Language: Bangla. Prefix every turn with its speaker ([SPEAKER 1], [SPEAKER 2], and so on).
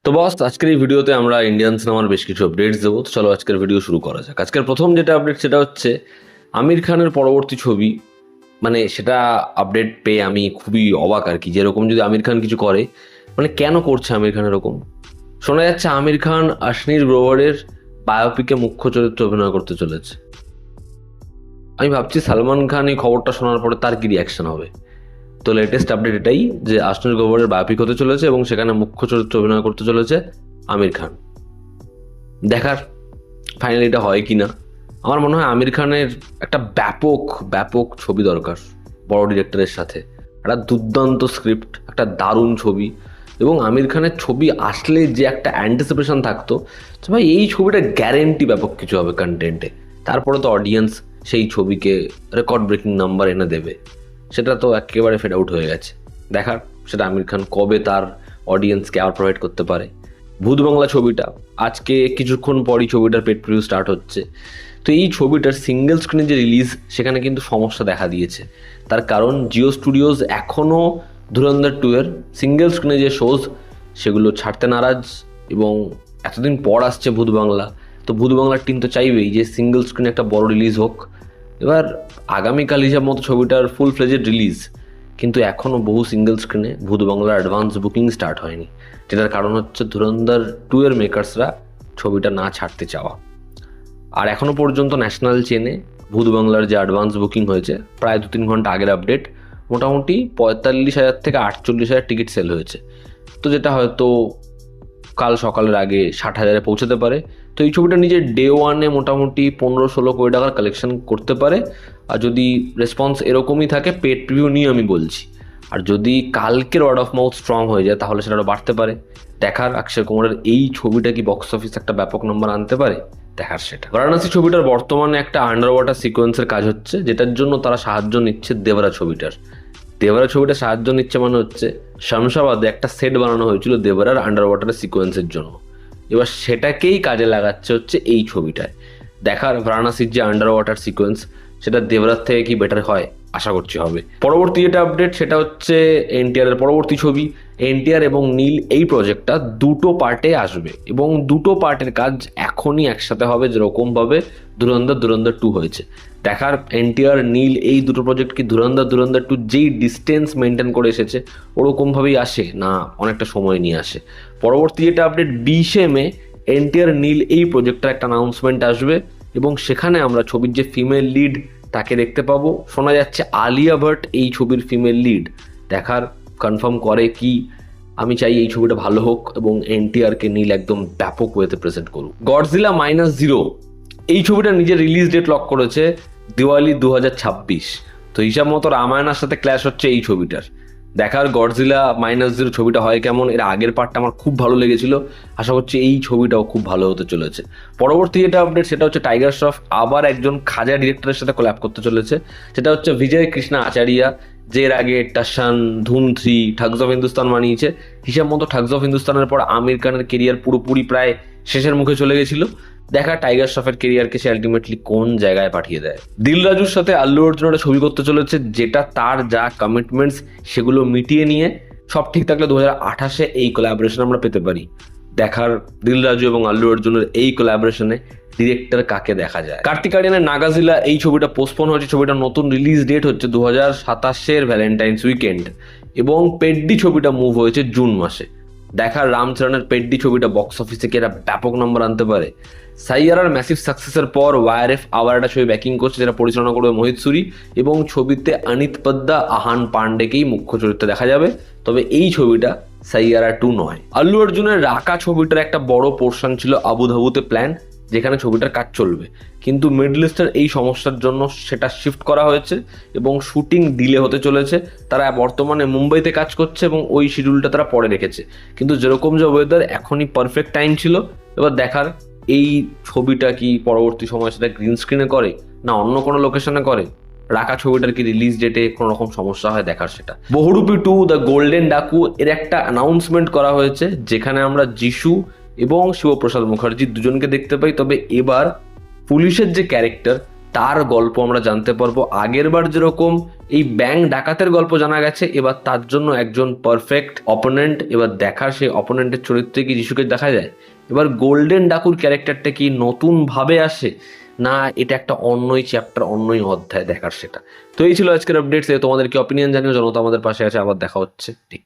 [SPEAKER 1] তো বস, আজকের এই ভিডিওতে আমরা ইন্ডিয়ান সিনেমার বেশ কিছু আপডেটস দেবো। তো চলো আজকের ভিডিও শুরু করা যাক। আজকের প্রথম যেটা আপডেট সেটা হচ্ছে আমির খানের পরবর্তী ছবি। মানে সেটা আপডেট পেয়ে আমি খুবই অবাক আর কি, যেরকম যদি আমির খান কিছু করে, মানে কেন করছে আমির খান এরকম। শোনা যাচ্ছে আমির খান অশ্বিনী গ্রোভারের বায়োপিকে মুখ্য চরিত্রে অভিনয় করতে চলেছে। আমি ভাবছি সালমান খান এই খবরটা শোনার পরে তার কি রিয়াকশন হবে। তো লেটেস্ট আপডেট এটাই যে অশ্বিনী গ্রোভারের বায়োপিক হতে চলেছে এবং সেখানে মুখ্য চরিত্রে অভিনয় করতে চলেছে আমির খান। দেখার ফাইনালি এটা হয় কি না। আমার মনে হয় আমির খানের একটা ব্যাপক ব্যাপক ছবি দরকার, বড় ডিরেক্টরের সাথে একটা দুর্দান্ত স্ক্রিপ্ট, একটা দারুণ ছবি। এবং আমির খানের ছবি আসলে যে একটা অ্যান্টিসিপেশন থাকতো যে ভাই এই ছবিটা গ্যারেন্টি ব্যাপক কিছু হবে কন্টেন্টে, তারপরে তো অডিয়েন্স সেই ছবিকে রেকর্ড ব্রেকিং নাম্বার এনে দেবে, সেটা তো একেবারে ফেড আউট হয়ে গেছে। দেখার সেটা আমির খান কবে তার অডিয়েন্সকে আবার প্রোভাইড করতে পারে। ভূত বাংলা ছবিটা আজকে কিছুক্ষণ পরই ছবিটার পেড প্রিভিউ স্টার্ট হচ্ছে। তো এই ছবিটার সিঙ্গেল স্ক্রিনে যে রিলিজ, সেখানে কিন্তু সমস্যা দেখা দিয়েছে। তার কারণ জিও স্টুডিওজ এখনও ধুরন্ধর 2 এর সিঙ্গেল স্ক্রিনে যে শোজ সেগুলো ছাড়তে নারাজ। এবং এতদিন পর আসছে ভূত বাংলা, তো ভূত বাংলার টিম তো চাইবেই যে সিঙ্গেল স্ক্রিনে একটা বড় রিলিজ হোক। এবার আগামীকাল হিসাব মতো ছবিটার ফুল ফ্লেজেড রিলিজ, কিন্তু এখনও বহু সিঙ্গেল স্ক্রিনে ভূত বাংলার অ্যাডভান্স বুকিং স্টার্ট হয়নি, যেটার কারণ হচ্ছে ধুরন্ধর 2 এর মেকার্সরা ছবিটা না ছাড়তে চাওয়া। আর এখনও পর্যন্ত ন্যাশনাল চেনে ভূত বাংলার যে অ্যাডভান্স বুকিং হয়েছে, প্রায় 2-3 ঘন্টা আগের আপডেট, মোটামুটি 45,000 থেকে 48,000 টিকিট সেল হয়েছে। তো যেটা হয়তো কাল সকালের আগে 60,000-এ পৌঁছতে পারে। তো এই ছবিটা নিজের ডে ওয়ানে মোটামুটি 15-16 কোটি টাকার কালেকশন করতে পারে। আর যদি রেসপন্স এরকমই থাকে, পেড প্রিভিউ নিয়ে আমি বলছি, আর যদি কালকের ওয়ার্ড অফ মাউথ স্ট্রং হয়ে যায় তাহলে সেটা আরও বাড়তে পারে। দেখার অক্ষয় কুমারের এই ছবিটা কি বক্স অফিস একটা ব্যাপক নম্বর আনতে পারে, দেখার সেটা। বারাণসী ছবিটার বর্তমানে একটা আন্ডার ওয়াটার সিকোয়েন্সের কাজ হচ্ছে, যেটার জন্য তারা সাহায্য নিচ্ছে দেবরা ছবিটার। দেবরা ছবিটা সাহায্য নিচ্ছে মানে হচ্ছে শামশাবাদে একটা সেট বানানো হয়েছিল দেবরার আন্ডার ওয়াটারের সিকোয়েন্সের জন্য। এবার সেটাকেই কাজে লাগাচ্ছে হচ্ছে এই ছবিটায়। দেখার বারাণসীর যে আন্ডার ওয়াটার সিকোয়েন্স সেটা দেবরার থেকে কি বেটার হয়, আশা করছি হবে। পরবর্তী যেটা আপডেট সেটা হচ্ছে এনটিআর এর পরবর্তী ছবি। এনটিআর এবং নীল এই প্রজেক্টটা দুটো পার্টে আসবে এবং দুটো পার্টের কাজ এখনই একসাথে হবে, যেরকমভাবে ধুরন্ধর 2 হয়েছে। দেখার এনটিআর নীল এই দুটো প্রজেক্ট কি ধুরন্ধর 2 যেই ডিস্টেন্স মেনটেন করে এসেছে ওরকমভাবেই আসে, না অনেকটা সময় নিয়ে আসে। পরবর্তী যেটা আপডেট 20শে মে এনটিআর নীল এই প্রজেক্টটার একটা অ্যানাউন্সমেন্ট আসবে এবং সেখানে আমরা ছবির যে ফিমেল লিড তাকে দেখতে পাবো। শোনা যাচ্ছে আলিয়া ভাট এই ছবির ফিমেল লিড। দেখার কনফার্ম করে কি। আমি চাই এই ছবিটা ভালো হোক এবং এনটিআরকে নীল একদম ব্যাপক ওয়েতে প্রেজেন্ট করুক। গডজিলা -0 এই ছবিটা নিজের রিলিজ ডেট লক করেছে দিওয়ালি 2026। তো হিসাব মতো রামায়ণের সাথে ক্ল্যাশ হচ্ছে এই ছবিটার। দেখার গডজিলা -0 ছবিটা হয় কেমন। এর আগের পার্টটা আমার খুব ভালো লেগেছিল, আশা করছি এই ছবিটাও খুব ভালো হতে চলেছে। পরবর্তী যেটা আপডেট সেটা হচ্ছে টাইগার শ্রফ আবার একজন খাজা ডিরেক্টরের সাথে কোল্যাব করতে চলেছে, সেটা হচ্ছে বিজয় কৃষ্ণা আচারিয়া, যে এর আগে টাসান, ধুম 3, ঠাগস অফ হিন্দুস্তান বানিয়েছে। হিসাব মতো ঠাগস অফ হিন্দুস্তানের পর আমির খানের কেরিয়ার পুরোপুরি প্রায় শেষের মুখে চলে গেছিল। দেখা টাইগার শ্রফের কেরিয়ারকে সে আলটিমেটলি কোন জায়গায় পাঠিয়ে দেয়। দিল রাজুর সাথে আল্লু অর্জুন একটা ছবি করতে চলেছে, যেটা তার যা কমিটমেন্টস সেগুলো মিটিয়ে নিয়ে সব ঠিক থাকলে 2028-এ এই কোলাবোরেশন আমরা পেতে পারি। দেখার দিল রাজু এবং আল্লু অর্জুনের এই কোলাবোরেশনে ডিরেক্টর কাকে দেখা যায়। কার্তিক আরিয়ানের নাগাজিলা এই ছবিটা পোস্টপোন হয়েছে, ছবিটা নতুন রিলিজ ডেট হচ্ছে 2027-এর ভ্যালেন্টাইন্স উইকেন্ড এবং পেড্ডি ছবিটা মুভ হয়েছে জুন মাসে। দেখার রামচরণের পেড্ডি ছবিটা বক্স অফিসে কি একটা ব্যাপক নম্বর আনতে পারে। সাইয়ারার ম্যাসিভ সাকসেসের পর ওয়াইআরএফ আবার একটা ছবি ব্যাকিং করছে, যেটা পরিচালনা করবে মোহিত সুরি এবং ছবিতে অনিত পদ্দা, আহান পান্ডেকেই মুখ্য চরিত্রে দেখা যাবে। তবে এই ছবিটা সাইয়ারা 2 নয়। আল্লু অর্জুনের রাকা ছবিটার একটা বড় পোর্শন ছিল আবুধাবুতে প্ল্যান, যেখানে ছবিটার কাজ চলবে, কিন্তু মিডল ইস্টের এই সমস্যার জন্য সেটা শিফট করা হয়েছে এবং শুটিং ডিলে হতে চলেছে। তারা বর্তমানে মুম্বাইতে কাজ করছে এবং ওই শিডিউলটা তারা পরে রেখেছে, কিন্তু যেরকম যে ওয়েদার এখনই পারফেক্ট টাইম ছিল। এবার দেখার এই ছবিটা কি পরবর্তী সময় সেটা গ্রিন স্ক্রিনে করে না অন্য কোনো লোকেশনে করে। রাকা ছবিটার কি রিলিজ ডেটে কোনো রকম সমস্যা হয়, দেখার সেটা। বহুরূপী 2 দ্য গোল্ডেন ডাকু এর একটা অ্যানাউন্সমেন্ট করা হয়েছে, যেখানে আমরা যিশু এবং শিবপ্রসাদ মুখার্জি দুজনকে দেখতে পাই। তবে এবার পুলিশের যে ক্যারেক্টার তার গল্প আমরা জানতে পারবো। আগের বার যেরকম এই ব্যাংক ডাকাতের গল্প জানা গেছে, এবার তার জন্য একজন পারফেক্ট অপোনেন্ট। এবার দেখার সেই অপোনেন্টের চরিত্রে কি যিশুকে দেখা যায়, এবার গোল্ডেন ডাকুর ক্যারেক্টারটা কি নতুন ভাবে আসে, না এটা একটা অন্যই চ্যাপ্টার, অন্যই অধ্যায় দেখার সেটা। তো এই ছিল আজকের আপডেটস। তোমাদের কি অপিনিয়ন জানিও, জনতা আমাদের পাশে আছে। আবার দেখা হচ্ছে ঠিক